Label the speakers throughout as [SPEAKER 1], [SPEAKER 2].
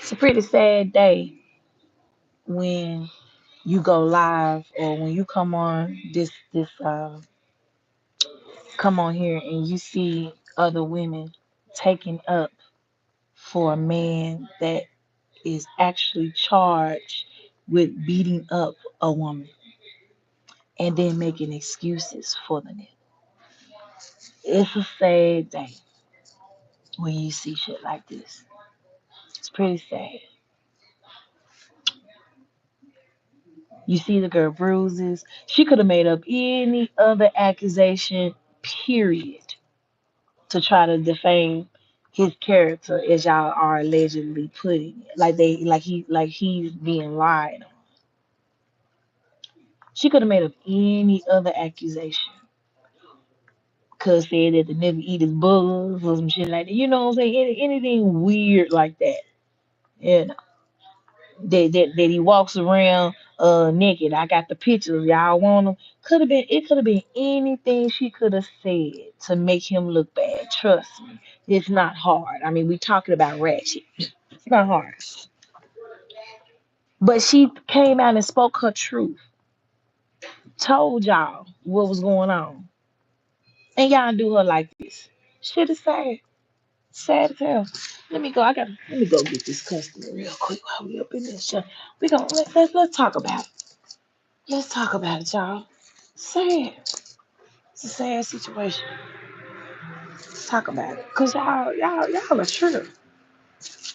[SPEAKER 1] It's a pretty sad day when you go live or when you come on here and you see other women taking up for a man that is actually charged with beating up a woman and then making excuses for the nigga. It's a sad day when you see shit like this. It's pretty sad. You see the girl bruises. She could have made up any other accusation, period, to try to defame his character as y'all are allegedly putting it. He's being lied on. She could have made up any other accusation. Could have said that the nigga eat his bugs or some shit like that. You know what I'm saying? Anything weird like that. You know, that he walks around naked. I got the pictures. Y'all want them? Could have been anything she could have said to make him look bad. Trust me. It's not hard. I mean, we talking about ratchet. It's not hard. But she came out and spoke her truth. Told y'all what was going on. And y'all do her like this. Shit is sad. Sad as hell. Let me go get this customer real quick while we up in this shit. Let's talk about it. Let's talk about it, y'all. Sad. It's a sad situation. Let's talk about it. Cause y'all are true.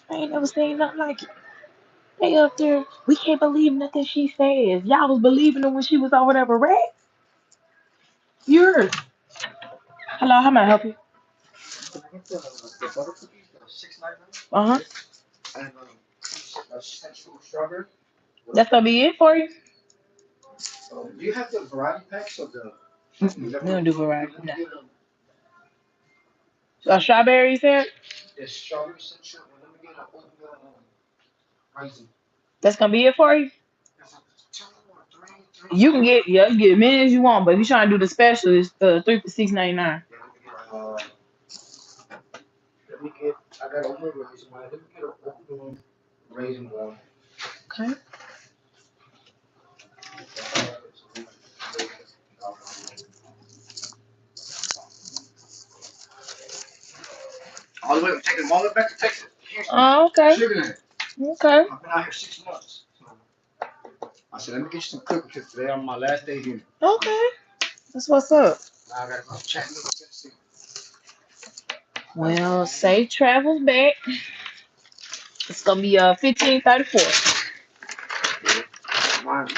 [SPEAKER 1] I ain't never seen nothing like it. They up there, we can't believe nothing she says. Y'all was believing her when she was over there with Rat. You're hello, how may I help you? Can I get the butter cookies, the 6.99? Uh-huh. And a sensual strawberry. That's gonna be it for you? Do you have the variety packs of the? We don't do variety. No. Strawberries here? Yes, strawberry sensual. Let me get a oatmeal raisin. That's gonna be it for you? You can get you can get as many as you want, but if you're trying to do the special, it's 3 for 6.99. Let me get. I got oatmeal raisin. Let me get an oatmeal raisin one. Okay. All the way from taking all the way back to Texas. Houston. Oh, okay. Sugarland. Okay. I've been out here 6 months. So I said, let me get you some cookies because today I'm my last day here. Okay. That's what's up. Now I gotta go check. Well, safe travels back. It's gonna be 15:34. Not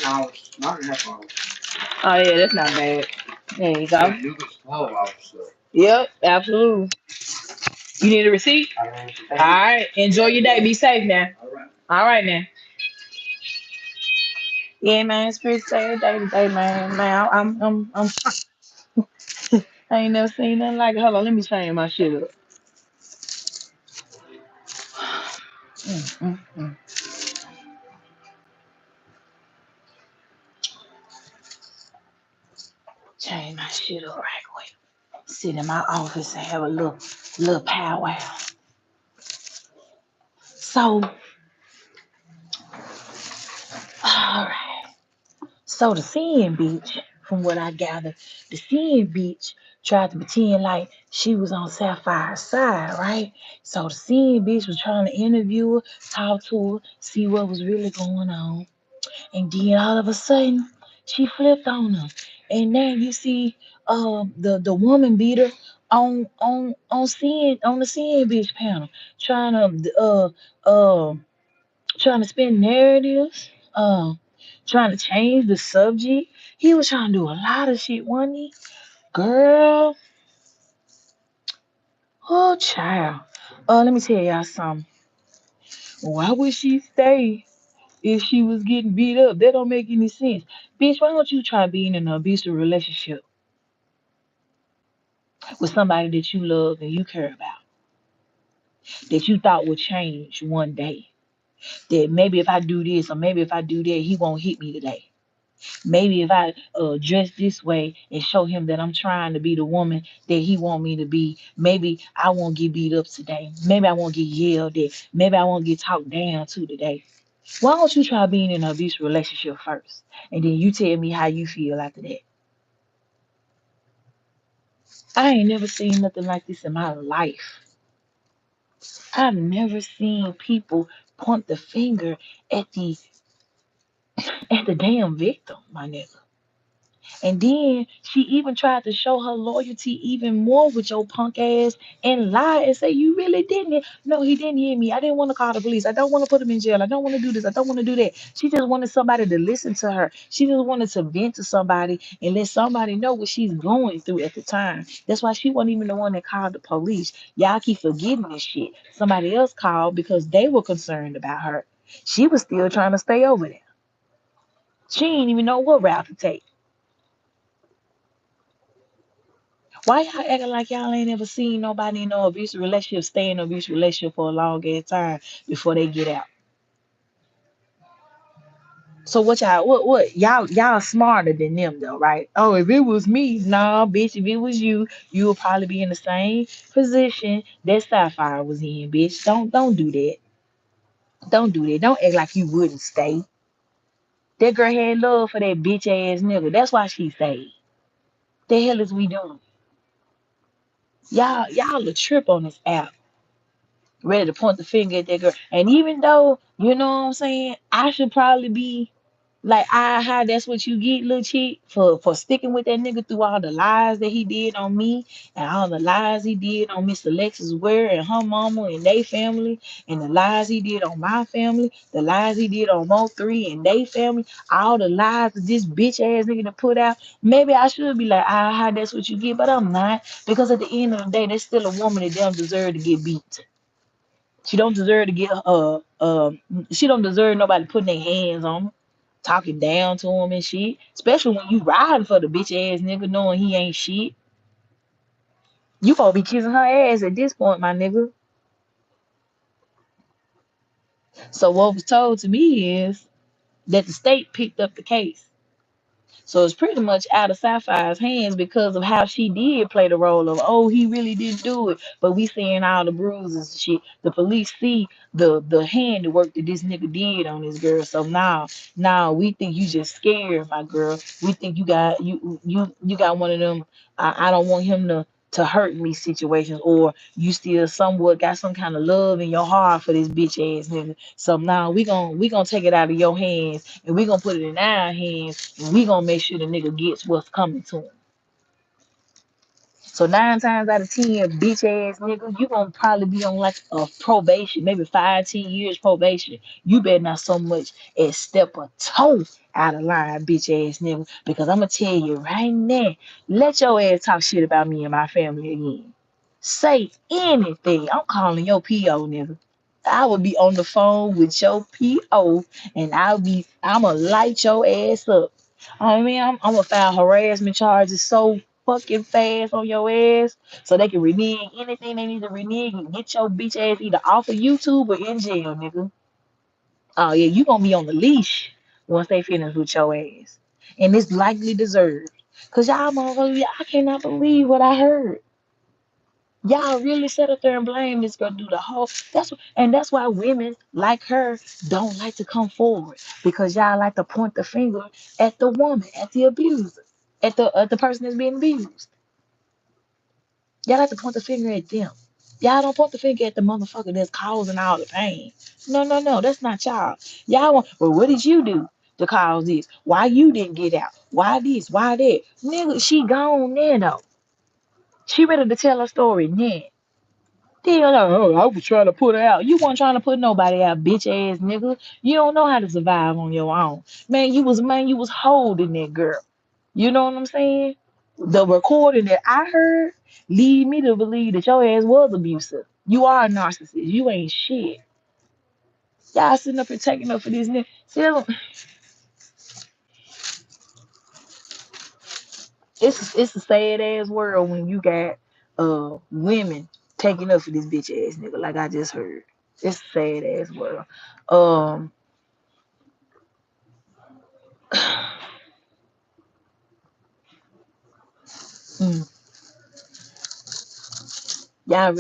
[SPEAKER 1] hours. Not enough hours. Oh yeah, that's not bad. There you go. It's 12 hours. So. Yep, absolutely. You need a receipt? All right. Enjoy your day. Be safe now. All right now. Yeah, man. It's pretty sad day today, man. Man, I ain't never seen nothing like it. Hold on, let me change my shit up. Mm. Change my shit up right quick. Sit in my office and have a little powwow. So, all right. So the seeing bitch, from what I gather, the seeing bitch tried to pretend like she was on Sapphire's side, right? So the seeing bitch was trying to interview her, talk to her, see what was really going on. And then all of a sudden, she flipped on him. And then you see the woman beater on the seeing bitch panel, trying to spin narratives, trying to change the subject. He was trying to do a lot of shit, wasn't he? Girl, oh child. Let me tell y'all something. Why would she stay if she was getting beat up? That don't make any sense. Bitch, why don't you try being in an abusive relationship with somebody that you love and you care about, that you thought would change one day? That maybe if I do this or maybe if I do that, he won't hit me today. Maybe if I dress this way and show him that I'm trying to be the woman that he want me to be, maybe I won't get beat up today. Maybe I won't get yelled at. Maybe I won't get talked down to today. Why don't you try being in a abusive relationship first, and then you tell me how you feel after that? I ain't never seen nothing like this in my life. I've never seen people point the finger at the damn victim, my nigga. And then she even tried to show her loyalty even more with your punk ass and lie and say you really didn't. No, he didn't hear me. I didn't want to call the police. I don't want to put him in jail. I don't want to do this. I don't want to do that. She just wanted somebody to listen to her. She just wanted to vent to somebody and let somebody know what she's going through at the time. That's why she wasn't even the one that called the police. Y'all keep forgetting this shit. Somebody else called because they were concerned about her. She was still trying to stay over there. She didn't even know what route to take. Why y'all acting like y'all ain't ever seen nobody in no abusive relationship stay in an abusive relationship for a long ass time before they get out? So what y'all smarter than them though, right? Oh, if it was me, nah, bitch, if it was you, you would probably be in the same position that Sapphire was in, bitch. Don't do that. Don't do that. Don't act like you wouldn't stay. That girl had love for that bitch ass nigga. That's why she stayed. The hell is we doing? Y'all a trip on this app, ready to point the finger at that girl. And even though, you know what I'm saying, I should probably be like, how that's what you get, little chick, for sticking with that nigga through all the lies that he did on me and all the lies he did on Miss Alexis Ware and her mama and they family and the lies he did on my family, the lies he did on Mo3 and they family, all the lies that this bitch ass nigga to put out. Maybe I should be like, how that's what you get, but I'm not, because at the end of the day, there's still a woman that don't deserve to get beat. She don't deserve to get she don't deserve nobody putting their hands on her, talking down to him and shit. Especially when you riding for the bitch ass nigga knowing he ain't shit. You supposed to be kissing her ass at this point, my nigga. So what was told to me is that the state picked up the case. So it's pretty much out of Sapphire's hands because of how she did play the role of, oh, he really didn't do it. But we seeing all the bruises and shit. The police see the handiwork that this nigga did on this girl. So now we think you just scared, my girl. We think you got one of them. I don't want him to hurt me situations, or you still somewhat got some kind of love in your heart for this bitch ass nigga. So now we gonna take it out of your hands and we gonna put it in our hands and we gonna make sure the nigga gets what's coming to him. So 9 times out of 10, bitch ass nigga, you gonna probably be on like a probation, maybe 5, 10 years probation. You better not so much as step a toe out of line, bitch ass nigga. Because I'm gonna tell you right now, let your ass talk shit about me and my family again. Say anything. I'm calling your PO, nigga. I would be on the phone with your PO and I'ma light your ass up. I mean, I'm gonna file harassment charges so fucking fast on your ass so they can renege anything they need to renege and get your bitch ass either off of YouTube or in jail, nigga. Oh yeah, you gonna be on the leash once they finish with your ass. And it's likely deserved. Cause y'all motherfuckers, I cannot believe what I heard. Y'all really sat up there and blame this girl, do the whole. That's why women like her don't like to come forward, because y'all like to point the finger at the woman, at the abuser, at the person that's being abused. Y'all like to point the finger at them. Y'all don't point the finger at the motherfucker that's causing all the pain. No, no, no, that's not y'all. Y'all want, well, what did you do to cause this? Why you didn't get out? Why this? Why that? Nigga, she gone there though. She ready to tell her story now. Hell no, I was trying to put her out. You weren't trying to put nobody out, bitch ass nigga. You don't know how to survive on your own. Man, you was holding that girl. You know what I'm saying? The recording that I heard lead me to believe that your ass was abusive. You are a narcissist. You ain't shit. Y'all sitting up here taking up for this nigga. It's a sad ass world when you got women taking up for this bitch ass nigga, like I just heard. It's a sad ass world. Um Mm. Y'all,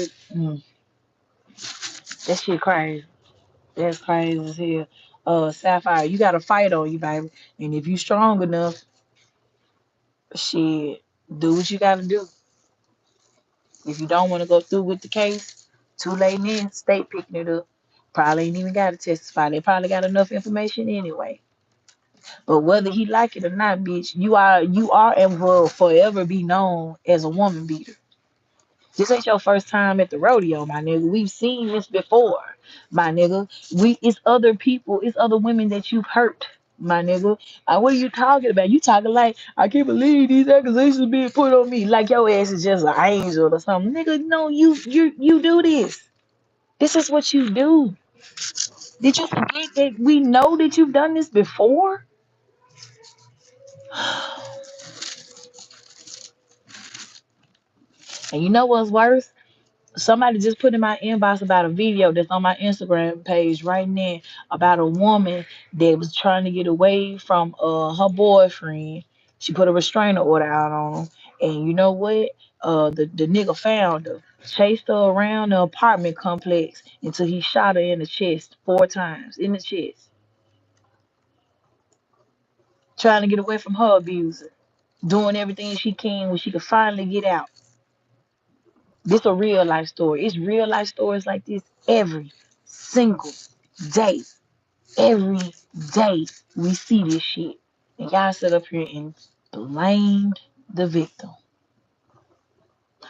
[SPEAKER 1] that shit crazy. That's crazy as hell. Sapphire, you got a fight on you, baby. And if you strong enough, shit, do what you gotta do. If you don't want to go through with the case, too late in, state picking it up. Probably ain't even got to testify. They probably got enough information anyway. But whether he like it or not, bitch, you are and will forever be known as a woman beater. This ain't your first time at the rodeo, my nigga. We've seen this before, my nigga. It's other people, it's other women that you've hurt, my nigga. What are you talking about? You talking like I can't believe these accusations being put on me, like your ass is just an angel or something, nigga. No, you do this. This is what you do. Did you forget that we know that you've done this before? And you know what's worse? Somebody just put in my inbox about a video that's on my Instagram page right now about a woman that was trying to get away from her boyfriend. She put a restraining order out on him, and you know what? The nigga found her, chased her around the apartment complex until he shot her in the chest 4 times in the chest, trying to get away from her abuser, doing everything she can when she could finally get out. This a real life story. It's real life stories like this every single day. Every day we see this shit. And y'all sit up here and blamed the victim.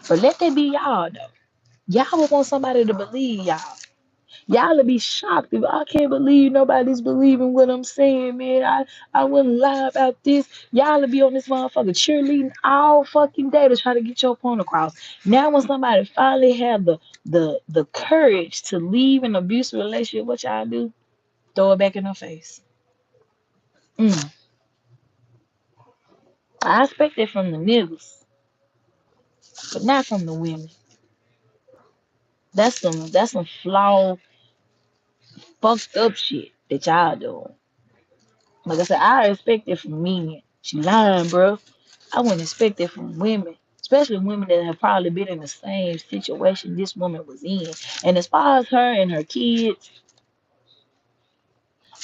[SPEAKER 1] But let that be y'all though. Y'all would want somebody to believe y'all. Y'all would be shocked if I can't believe nobody's believing what I'm saying, man. I wouldn't lie about this. Y'all would be on this motherfucker cheerleading all fucking day to try to get your point across. Now when somebody finally have the courage to leave an abusive relationship, what y'all do? Throw it back in her face. Mm. I expect it from the niggas, but not from the women. That's some flawed, fucked up shit that y'all doing. Like I said, I expect it from men. She lying, bro. I wouldn't expect it from women, especially women that have probably been in the same situation this woman was in. And as far as her and her kids,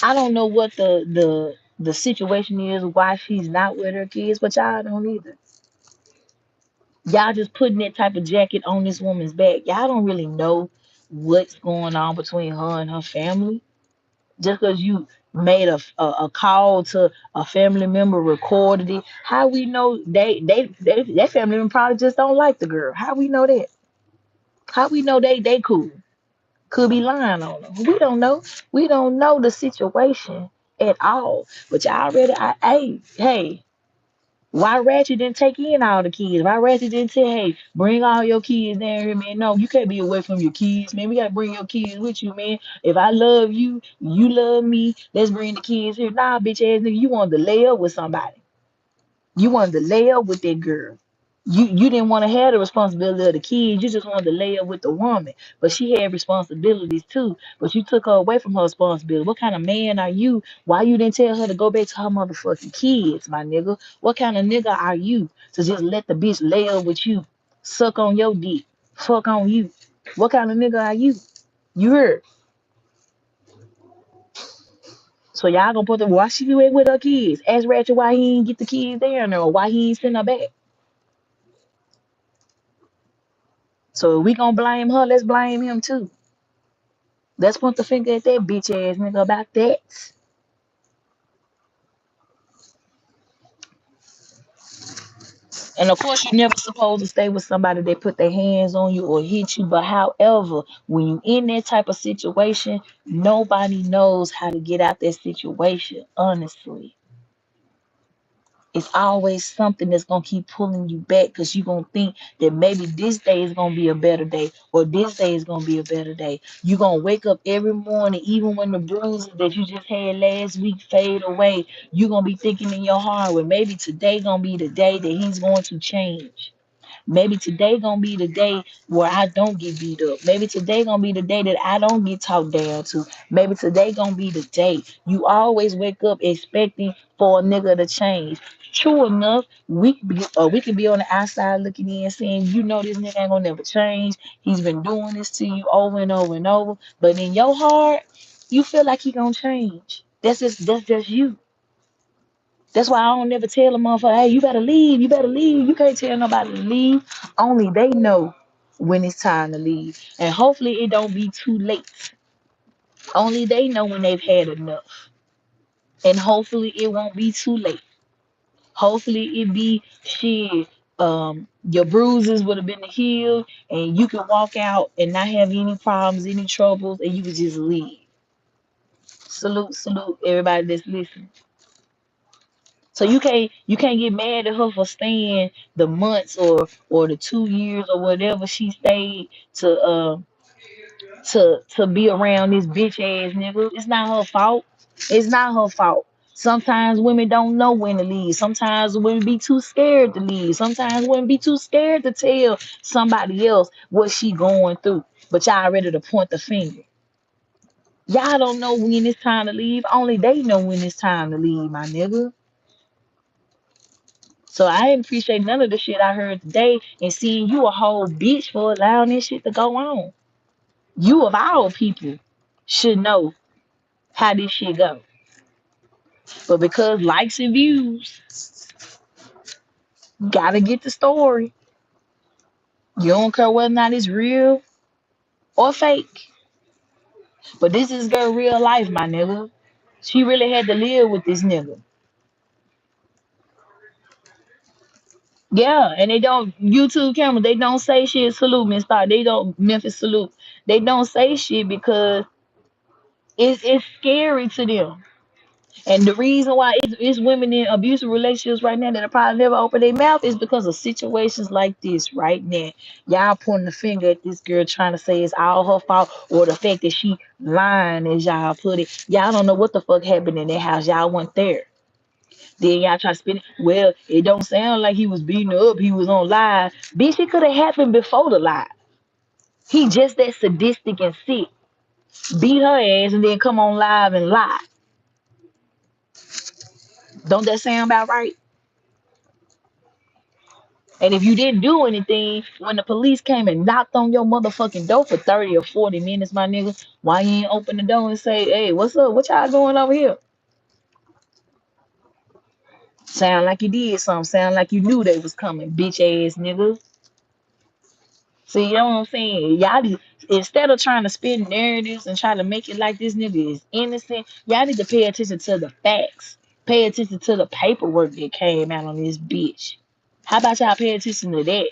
[SPEAKER 1] I don't know what the situation is, why she's not with her kids, but y'all don't either. Y'all just putting that type of jacket on this woman's back. Y'all don't really know what's going on between her and her family. Just because you made a call to a family member, recorded it, how we know that family member probably just don't like the girl? How we know that? How we know they cool? Could be lying on them. We don't know. We don't know the situation at all. But y'all already, hey, why Ratchet didn't take in all the kids? Why Ratchet didn't say, hey, bring all your kids down here, man? No, you can't be away from your kids, man. We gotta bring your kids with you, man. If I love you, you love me. Let's bring the kids here. Nah, bitch ass nigga, you wanted to lay up with somebody. You wanted to lay up with that girl. You didn't want to have the responsibility of the kids. You just wanted to lay up with the woman. But she had responsibilities too. But you took her away from her responsibility. What kind of man are you? Why you didn't tell her to go back to her motherfucking kids, my nigga? What kind of nigga are you to just let the bitch lay up with you, suck on your dick, fuck on you? What kind of nigga are you? You heard? So y'all gonna put the why she went with her kids? Ask Ratchet why he ain't get the kids there or why he ain't send her back. So if we gonna blame her, let's blame him too. Let's point the finger at that bitch ass nigga about that. And of course, you're never supposed to stay with somebody that put their hands on you or hit you. But however, when you in that type of situation, nobody knows how to get out that situation, honestly. It's always something that's gonna keep pulling you back because you're gonna think that maybe this day is gonna be a better day or this day is gonna be a better day. You're gonna wake up every morning, even when the bruises that you just had last week fade away, you're gonna be thinking in your heart, well, maybe today gonna be the day that he's going to change. Maybe today gonna be the day where I don't get beat up. Maybe today gonna be the day that I don't get talked down to. Maybe today gonna be the day. You always wake up expecting for a nigga to change. True enough, we can be on the outside looking in, saying, you know, this nigga ain't gonna never change. He's been doing this to you over and over and over. But in your heart, you feel like he gonna change. That's just you. That's why I don't never tell a motherfucker, hey, you better leave, you better leave. You can't tell nobody to leave. Only they know when it's time to leave. And hopefully it don't be too late. Only they know when they've had enough. And hopefully it won't be too late. Hopefully it be shit. Your bruises would have been healed and you can walk out and not have any problems, any troubles, and you can just leave. Salute, salute everybody that's listening. So you can't get mad at her for staying the months or the 2 years or whatever she stayed to be around this bitch ass nigga. It's not her fault. It's not her fault. Sometimes women don't know when to leave. Sometimes women be too scared to leave. Sometimes women be too scared to tell somebody else what she going through. But y'all ready to point the finger. Y'all don't know when it's time to leave. Only they know when it's time to leave, my nigga. So I didn't appreciate none of the shit I heard today and seeing you a whole bitch for allowing this shit to go on. You of all people should know how this shit go. But because likes and views, you gotta get the story. You don't care whether or not it's real or fake. But this is her real life, my nigga. She really had to live with this nigga. Yeah, and they don't YouTube camera, they don't say shit, salute Miss Star. They don't Memphis salute. They don't say shit because it's scary to them. And the reason why it's women in abusive relationships right now that are probably never open their mouth is because of situations like this right now. Y'all pointing the finger at this girl trying to say it's all her fault or the fact that she lying as y'all put it. Y'all don't know what the fuck happened in that house. Y'all weren't there. Then y'all try to spin it. Well, it don't sound like he was beating her up. He was on live. Bitch, it could have happened before the live. He just that sadistic and sick. Beat her ass and then come on live and lie. Don't that sound about right? And if you didn't do anything, when the police came and knocked on your motherfucking door for 30 or 40 minutes, my nigga, why you ain't open the door and say, hey, what's up? What y'all doing over here? Sound like you did something. Sound like you knew they was coming, bitch ass nigga. See, you know what I'm saying? Instead of trying to spin narratives and try to make it like this nigga is innocent, y'all need to pay attention to the facts. Pay attention to the paperwork that came out on this bitch. How about y'all pay attention to that?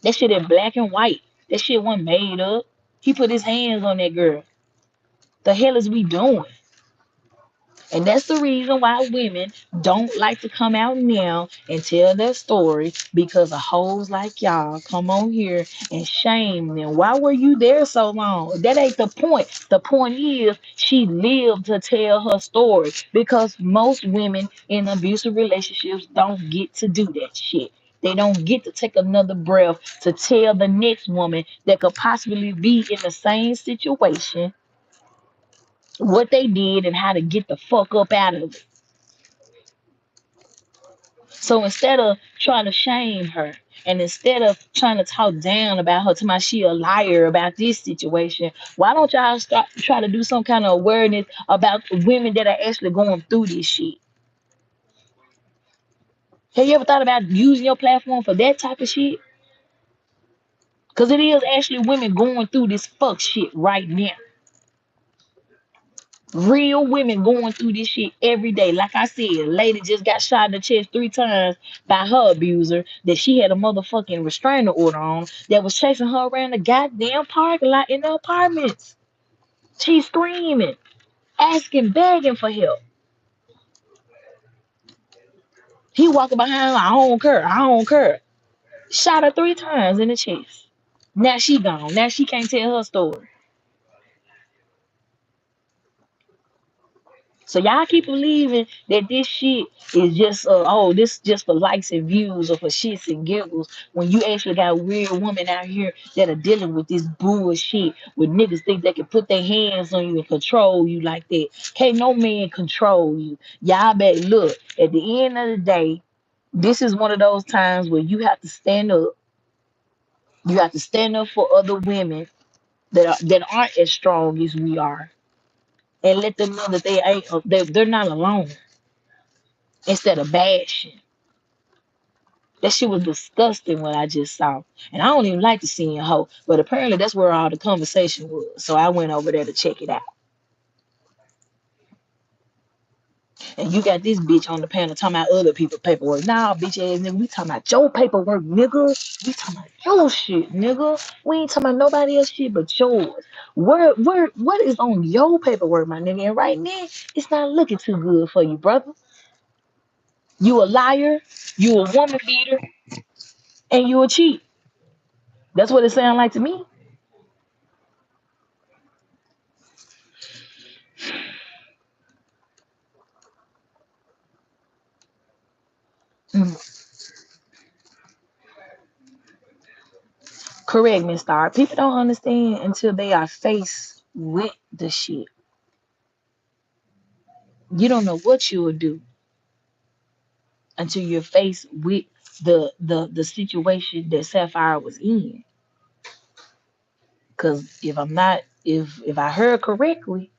[SPEAKER 1] That shit in black and white. That shit wasn't made up. He put his hands on that girl. The hell is we doing? And that's the reason why women don't like to come out now and tell their story because of hoes like y'all come on here and shame them. Why were you there so long? That ain't the point. The point is she lived to tell her story because most women in abusive relationships don't get to do that shit. They don't get to take another breath to tell the next woman that could possibly be in the same situation what they did and how to get the fuck up out of it. So instead of trying to shame her and instead of trying to talk down about her to my she a liar about this situation, why don't y'all start try to do some kind of awareness about the women that are actually going through this shit? Have you ever thought about using your platform for that type of shit? Because it is actually women going through this fuck shit right now. Real women going through this shit every day. Like I said, a lady just got shot in the chest 3 times by her abuser that she had a motherfucking restraining order on that was chasing her around the goddamn parking lot in the apartments. She's screaming, asking, begging for help. He walking behind her, I don't care, I don't care. Shot her 3 times in the chest. Now she gone. Now she can't tell her story. So y'all keep believing that this shit is just oh, this just for likes and views or for shits and giggles, when you actually got weird women out here that are dealing with this bullshit, with niggas think they can put their hands on you and control you like that. Can't no man control you. Y'all better look, at the end of the day, this is one of those times where you have to stand up. You have to stand up for other women that aren't as strong as we are, and let them know that they ain't they're not alone, instead of bashing. That shit was disgusting what I just saw. And I don't even like to see a hoe, but apparently that's where all the conversation was. So I went over there to check it out. And you got this bitch on the panel talking about other people's paperwork. Nah, bitch ass nigga, we talking about your paperwork, nigga. We talking about your shit, nigga. We ain't talking about nobody else shit but yours. What is on your paperwork, my nigga? And right now, it's not looking too good for you, brother. You a liar, you a woman beater, and you a cheat. That's what it sounds like to me. Mm. Correct, Miss Star. People don't understand until they are faced with the shit. You don't know what you will do until you're faced with the situation that Sapphire was in. Cause if I heard correctly,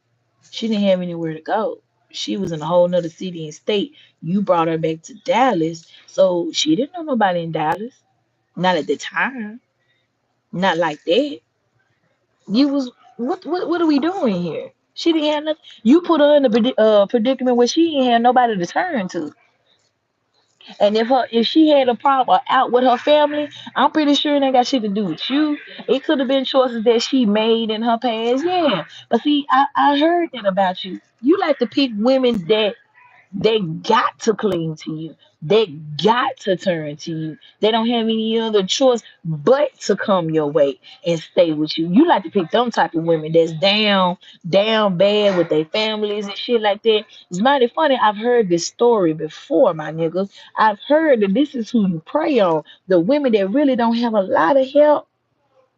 [SPEAKER 1] she didn't have anywhere to go. She was in a whole nother city and state. You brought her back to Dallas, so she didn't know nobody in Dallas. Not at the time. Not like that. You was what are we doing here? She didn't have nothing. You put her in a predicament where she didn't have nobody to turn to. And if she had a problem out with her family, I'm pretty sure it ain't got shit to do with you. It could have been choices that she made in her past, yeah. But see, I heard that about you. You like to pick women that they got to cling to you. They got to turn to you. They don't have any other choice but to come your way and stay with you. You like to pick them type of women that's down bad with their families and shit like that. It's mighty funny. I've heard this story before, my niggas. I've heard that this is who you prey on. The women that really don't have a lot of help.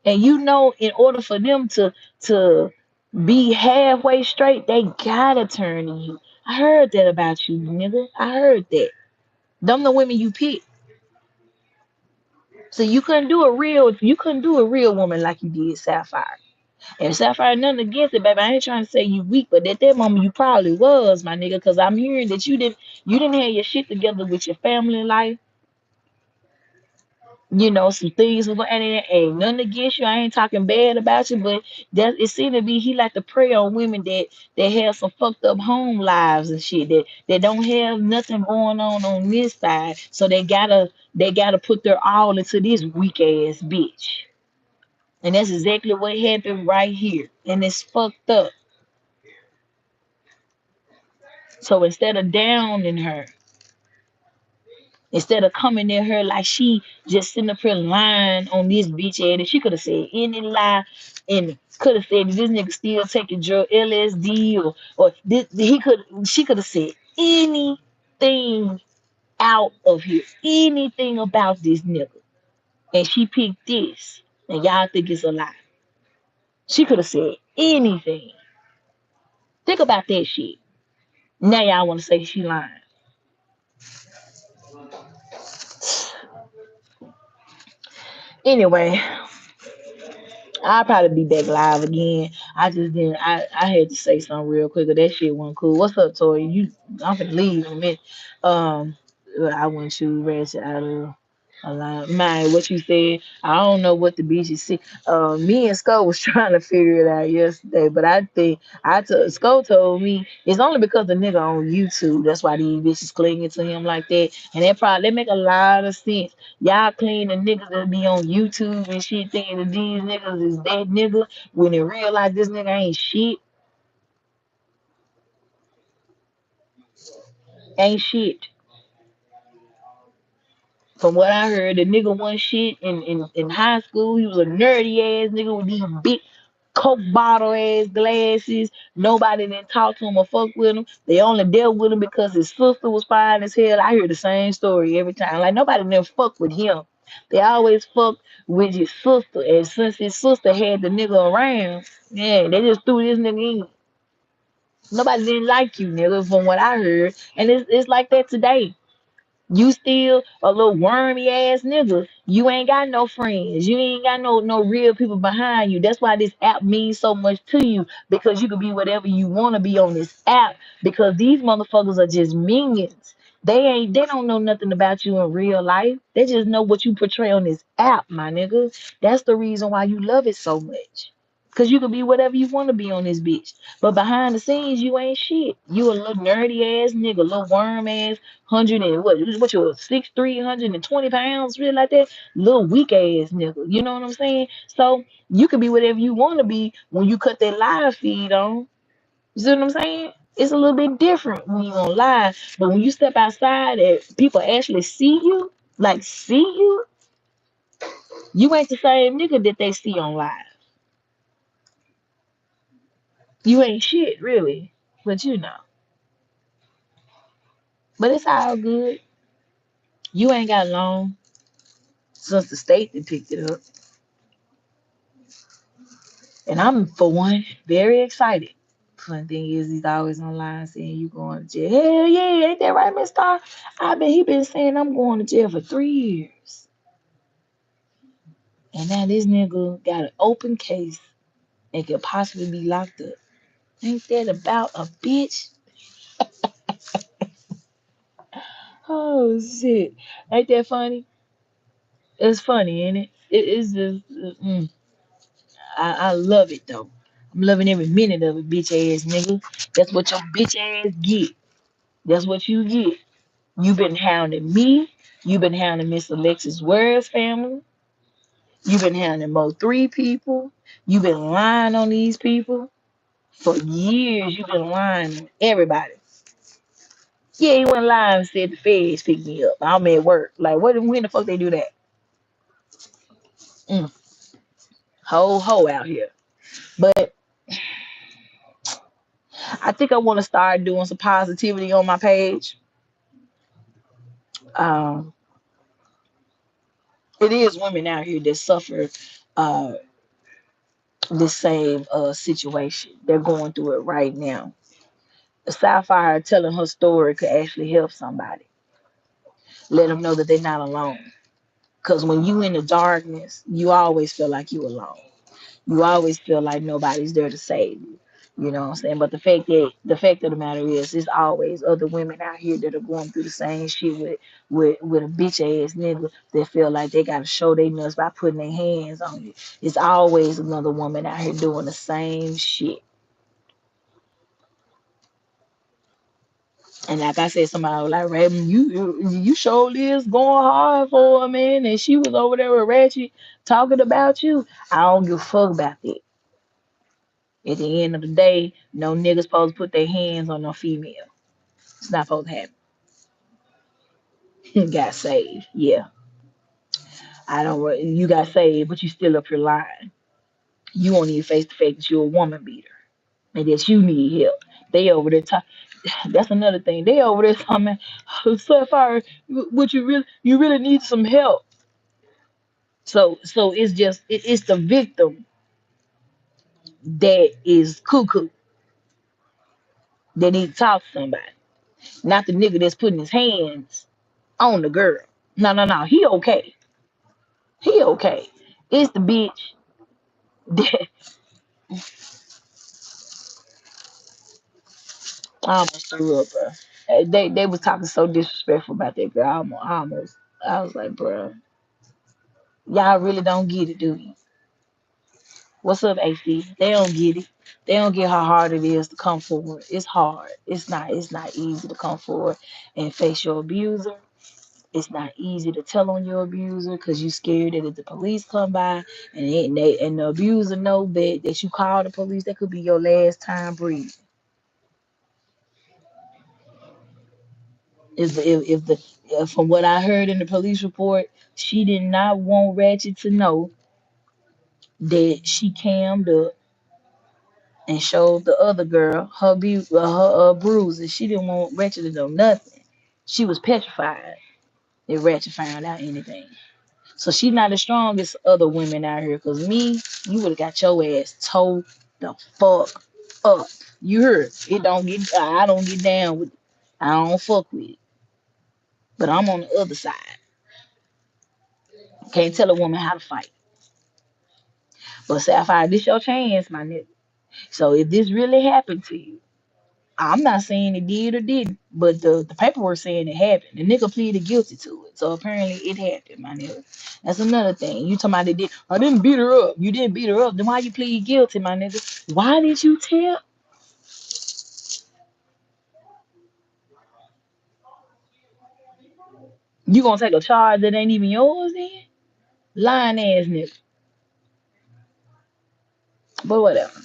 [SPEAKER 1] And you know, in order for them to be halfway straight, they gotta turn to you. I heard that about you, nigga. I heard that. Them the women you pick. So you couldn't do a real woman like you did Sapphire. And Sapphire, nothing against it, baby. I ain't trying to say you weak, but at that moment you probably was, my nigga, because I'm hearing that you didn't have your shit together with your family life. You know, some things was, and it ain't nothing against you. I ain't talking bad about you, but that it seemed to be he like to prey on women that have some fucked up home lives and shit, that don't have nothing going on this side, so they gotta put their all into this weak ass bitch. And that's exactly what happened right here, and it's fucked up. So instead of downing her, instead of coming at her like she just sitting up here lying on this bitch head, and she could have said any lie, and could have said this nigga still taking drug LSD, or this, she could have said anything out of here, anything about this nigga, and she picked this, and y'all think it's a lie. She could have said anything. Think about that shit. Now y'all want to say she lying. Anyway, I'll probably be back live again. I just didn't. I had to say something real quick. 'Cause that shit wasn't cool. What's up, Tori? I'm finna leave in a minute. Um, I want to rest out of a line. Man, what you said? I don't know what the bitch is see. Me and Skull was trying to figure it out yesterday, but I think Skull told me it's only because the nigga on YouTube. That's why these bitches clinging to him like that, and that make a lot of sense. Y'all clean the niggas that be on YouTube and shit thinking that these niggas is that nigga when in real life this nigga ain't shit. Ain't shit. From what I heard, the nigga wasn't shit in high school. He was a nerdy ass nigga with these big Coke bottle ass glasses. Nobody didn't talk to him or fuck with him. They only dealt with him because his sister was fine as hell. I hear the same story every time. Like nobody didn't fuck with him. They always fucked with his sister. And since his sister had the nigga around, yeah, they just threw this nigga in. Nobody didn't like you, nigga, from what I heard. And it's like that today. You still a little wormy ass nigga. You ain't got no friends. You ain't got no real people behind you. That's why this app means so much to you because you can be whatever you want to be on this app because these motherfuckers are just minions. They don't know nothing about you in real life. They just know what you portray on this app, my nigga. That's the reason why you love it so much. Cause you can be whatever you want to be on this bitch. But behind the scenes, you ain't shit. You a little nerdy ass nigga, little worm ass hundred and what you 6'3", 120 pounds, really like that, little weak ass nigga. You know what I'm saying? So you can be whatever you want to be when you cut that live feed on. You see what I'm saying? It's a little bit different when you on live, but when you step outside and people actually see you, like see you, you ain't the same nigga that they see on live. You ain't shit really, but you know. But it's all good. You ain't got long since the state that picked it up. And I'm, for one, very excited. Funny thing is, he's always online saying you going to jail. Hell yeah, ain't that right, Miss Star? He been saying I'm going to jail for 3 years. And now this nigga got an open case and could possibly be locked up. Ain't that about a bitch? Oh shit. Ain't that funny? It's funny, ain't it? It's just I love it though. I'm loving every minute of it, bitch ass nigga. That's what your bitch ass get. That's what you get. You've been hounding me. You've been hounding Miss Alexis Ware's family. You've been hounding Mo three people. You've been lying on these people for years. You've been lying on everybody. Yeah, you went live and said the feds picked me up. I'm at work. Like, what? When the fuck they do that? Mm, ho out here. But I think I want to start doing some positivity on my page. Um, it is women out here that suffer uh, this same situation. They're going through it right now. Sapphire telling her story could actually help somebody. Let them know that they're not alone. Because when you in the darkness, you always feel like you alone. You always feel like nobody's there to save you. You know what I'm saying? But the fact of the matter is, there's always other women out here that are going through the same shit with a bitch ass nigga that feel like they gotta show their nuts by putting their hands on you. It's always another woman out here doing the same shit. And like I said, somebody was like, Raven, you surely is going hard for her, man. And she was over there with Ratchet talking about you. I don't give a fuck about that. At the end of the day, no niggas supposed to put their hands on no female. It's not supposed to happen. Got saved. Yeah. I don't you got saved, but you still up here lying. You won't even face the fact that you're a woman beater and that you need help. They over there talking. That's another thing. They over there talking, Sapphire, what you really need some help. So it's just it's the victim that is cuckoo that need to talk to somebody, not the nigga that's putting his hands on the girl. No. He okay. He okay. It's the bitch that I almost threw up, bro. They was talking so disrespectful about that girl. I was like, bro, y'all really don't get it, do you? What's up, AC? They don't get it. They don't get how hard it is to come forward. It's hard. It's not easy to come forward and face your abuser. It's not easy to tell on your abuser because you scared that if the police come by and the abuser know that you call the police, that could be your last time breathing. If from what I heard in the police report, she did not want Ratchet to know that she cammed up and showed the other girl her bruises. She didn't want Ratchet to know nothing. She was petrified if Ratchet found out anything. So she's not as strong as other women out here. Cause me, you would have got your ass towed the fuck up. You heard? It don't get. I don't get down with it. I don't fuck with it. But I'm on the other side. Can't tell a woman how to fight. But Sapphire, this your chance, my nigga. So if this really happened to you, I'm not saying it did or didn't, but the paperwork saying it happened. The nigga pleaded guilty to it. So apparently it happened, my nigga. That's another thing. You talking about it did I didn't beat her up. You didn't beat her up. Then why you plead guilty, my nigga? Why did you tell? You gonna take a charge that ain't even yours then? Lying ass nigga. But whatever.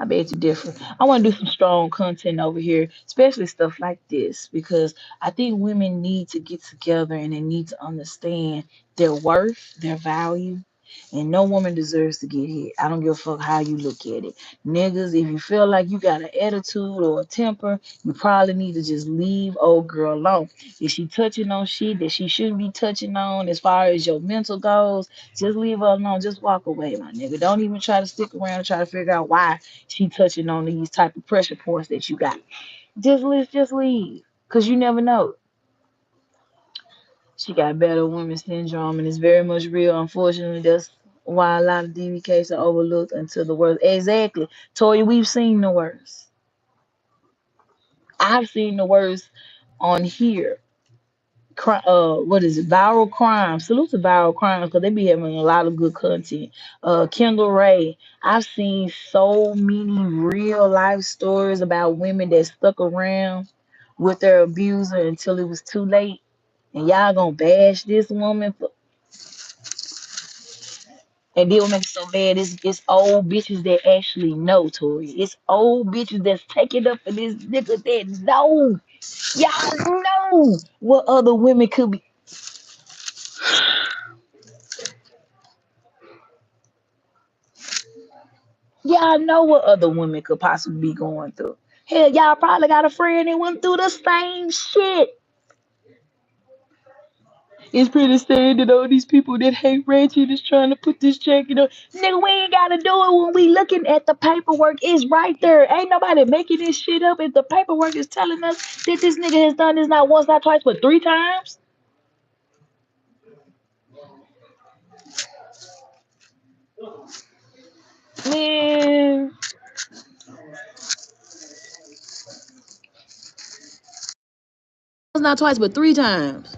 [SPEAKER 1] I beg to differ. I want to do some strong content over here, especially stuff like this, because I think women need to get together and they need to understand their worth, their value, and no woman deserves to get hit. I don't give a fuck how you look at it. Niggas, if you feel like you got an attitude or a temper, you probably need to just leave old girl alone. If she touching on shit that she shouldn't be touching on as far as your mental goes, just leave her alone. Just walk away, my nigga. Don't even try to stick around and try to figure out why she touching on these type of pressure points that you got. Just leave. Cause you never know. She got better women syndrome and it's very much real. Unfortunately, that's why a lot of DV cases are overlooked until the worst. Exactly. Toya, we've seen the worst. I've seen the worst on here. What is it? Viral crime. Salute to viral crimes because they be having a lot of good content. Kendall Ray. I've seen so many real life stories about women that stuck around with their abuser until it was too late. And y'all gonna bash this woman for, and then what makes it so bad is it's old bitches that actually know, Tori. It's old bitches that's taking up for this nigga that know. Y'all know what other women could be. Y'all know what other women could possibly be going through. Hell, y'all probably got a friend that went through the same shit. It's pretty sad that all these people that hate Reggie is trying to put this jacket on. Nigga, we ain't gotta do it when we looking at the paperwork. It's right there. Ain't nobody making this shit up. If the paperwork is telling us that this nigga has done this not once, not twice, but three times. Man, once, not twice, but three times.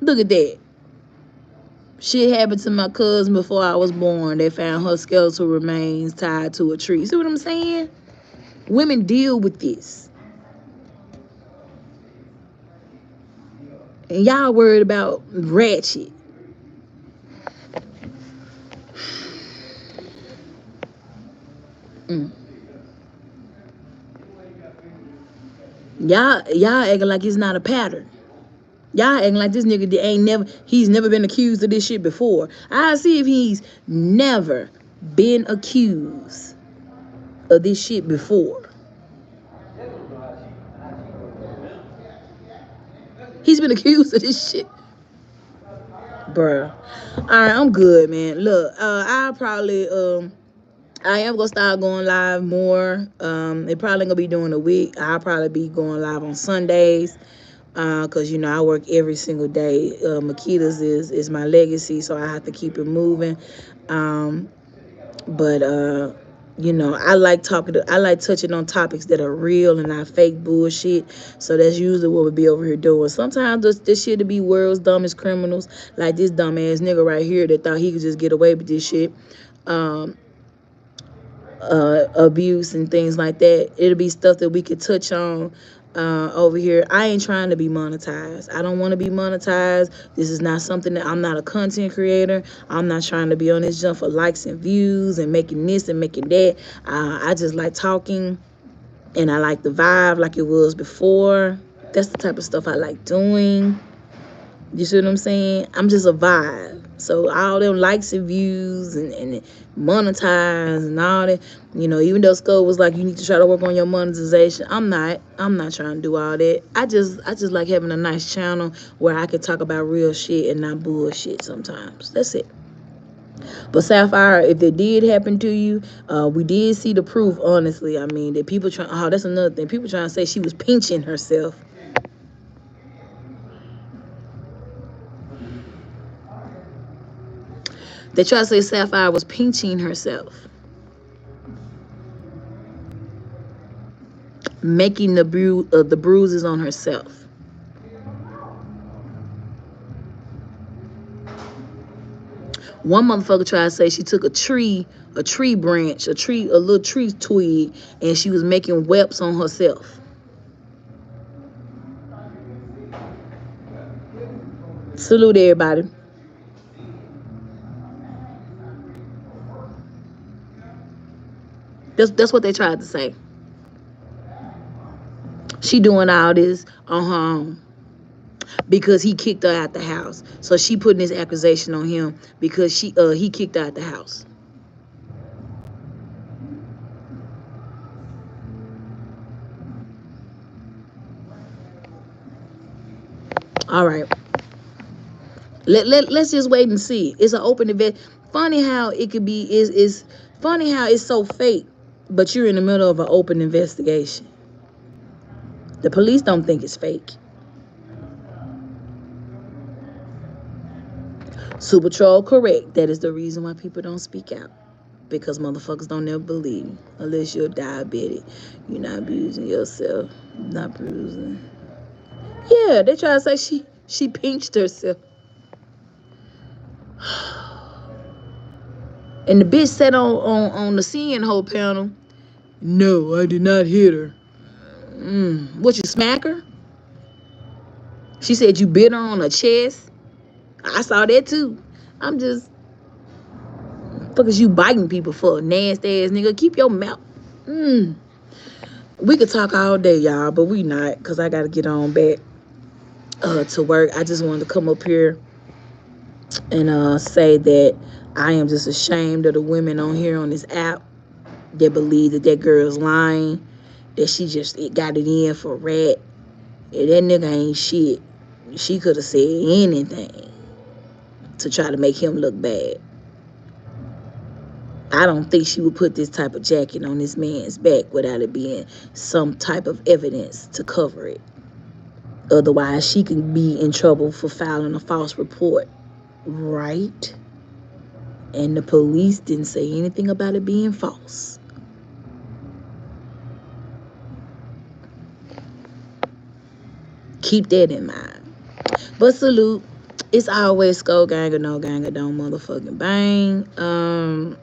[SPEAKER 1] Look at that. Shit happened to my cousin before I was born. They found her skeletal remains tied to a tree. See what I'm saying? Women deal with this. And y'all worried about ratchet. Mm. Y'all acting like it's not a pattern. Y'all acting like this nigga he's never been accused of this shit before. I see if he's never been accused of this shit before. He's been accused of this shit. Bruh. Alright, I'm good, man. Look, I'll probably I am gonna start going live more. It probably gonna be during the week. I'll probably be going live on Sundays. Cause you know I work every single day. Makita's is my legacy, so I have to keep it moving. Um, but you know I like touching on topics that are real and not fake bullshit. So that's usually what we be over here doing. Sometimes this shit to be world's dumbest criminals, like this dumbass nigga right here that thought he could just get away with this shit. Um, Abuse and things like that. It'll be stuff that we could touch on over here. I ain't trying to be monetized. I don't want to be monetized. This is not something that I'm not a content creator. I'm not trying to be on this jump for likes and views and making this and making that. I just like talking and I like the vibe like it was before. That's the type of stuff I like doing. You see what I'm saying? I'm just a vibe. So all them likes and views and monetize and all that, even though Skull was like, you need to try to work on your monetization. I'm not trying to do all that. I just like having a nice channel where I can talk about real shit and not bullshit sometimes. That's it. But Sapphire, if it did happen to you, we did see the proof, honestly. I mean, that people trying, oh, that's another thing. People trying to say she was pinching herself. They try to say Sapphire was pinching herself, making the bruises on herself. One motherfucker tried to say she took a tree branch, a little tree twig, and she was making webs on herself. Salute everybody. That's what they tried to say. She doing all this on her own because he kicked her out the house. So she putting this accusation on him because he kicked her out the house. All right. Let's just wait and see. It's an open event. Funny how it could be is funny how it's so fake, but you're in the middle of an open investigation. The police don't think it's fake. Super Troll correct. That is the reason why people don't speak out. Because motherfuckers don't never believe. Unless you're diabetic. You're not abusing yourself. Not bruising. Yeah, they try to say she pinched herself. And the bitch said on the CN panel, no, I did not hit her. What, you smack her? She said you bit her on her chest. I saw that too. I'm just, fuck is you biting people for, nasty ass nigga? Keep your mouth. We could talk all day, y'all, but we not, because I got to get on back to work. I just wanted to come up here and say that I am just ashamed of the women on here on this app that believe that that girl's lying, that she just got it in for Rat. And that nigga ain't shit. She could have said anything to try to make him look bad. I don't think she would put this type of jacket on this man's back without it being some type of evidence to cover it. Otherwise, she can be in trouble for filing a false report. Right? And the police didn't say anything about it being false. Keep that in mind. But salute. It's always Skull Gang or no gang or don't motherfucking bang. I'm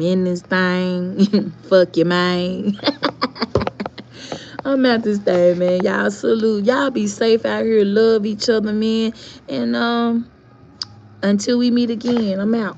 [SPEAKER 1] in this thing. Fuck you, man. I'm at this thing, man. Y'all salute. Y'all be safe out here. Love each other, man. And until we meet again, I'm out.